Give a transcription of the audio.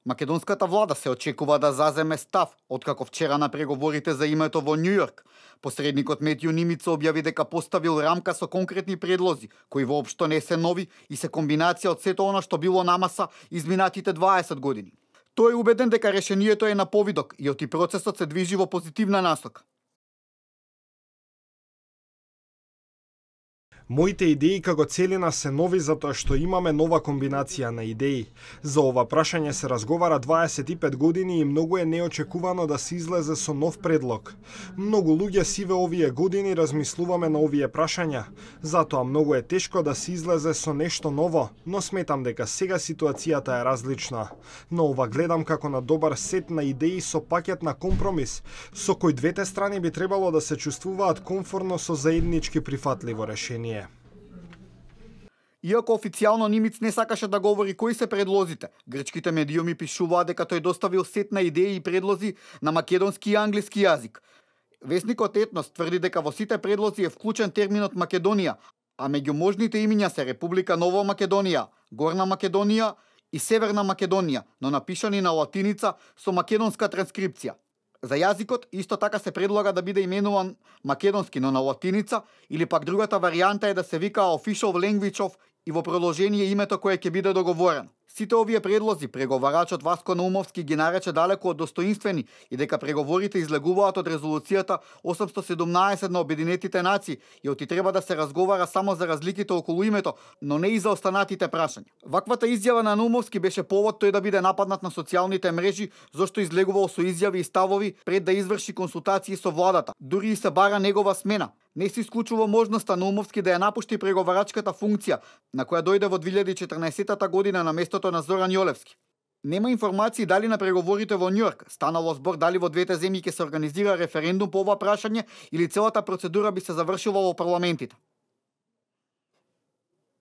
Македонската влада се очекува да заземе став, откако вчера на преговорите за името во Њу Јорк. Посредникот Метју Нимица објави дека поставил рамка со конкретни предлози, кои воопшто не се нови и се комбинација од сето она што било на маса изминатите 20 години. Тој е убеден дека решението е на повидок и оти процесот се движи во позитивна насока. Моите идеи како целина се нови затоа што имаме нова комбинација на идеи. За ова прашање се разговара 25 години и многу е неочекувано да се излезе со нов предлог. Многу луѓе сиве овие години размислуваме на овие прашања, затоа многу е тешко да се излезе со нешто ново, но сметам дека сега ситуацијата е различна. На ова гледам како на добар сет на идеи со пакет на компромис, со кој двете страни би требало да се чувствуваат комфортно со заеднички прифатливо решение. Иако официјално Нимиц не сакаше да говори кои се предлозите, грчките медиуми пишуваат дека тој доставил сет на идеи и предлози на македонски и англиски јазик. Весникот Етнос тврди дека во сите предлози е вклучен терминот Македонија, а меѓу можните имиња се Република Нова Македонија, Горна Македонија и Северна Македонија, но напишани на латиница со македонска транскрипција. За јазикот исто така се предлага да биде именуван македонски, но на латиница, или пак другата варијанта е да се вика Official Language of и во продолжение името кое ќе биде договорено. Сите овие предлози преговарачот Васко Наумовски ги нарече далеку од достоинствени и дека преговорите излегуваат од резолуцијата 817 на Обединетите нации и оти треба да се разговара само за разликите околу името, но не и за останатите прашања. Ваквата изјава на Наумовски беше повод тој да биде нападнат на социјалните мрежи, зашто излегувал со изјави и ставови пред да изврши консултации со владата. Дури и се бара негова смена. Не се исклучува можноста Наумовски да ја напушти преговарачката функција, на која дојде во 2014 година на местото на Зоран Јолевски. Нема информации дали на преговорите во Њу Јорк станало збор дали во двете земји ќе се организира референдум по ова прашање или целата процедура би се завршила во парламентите.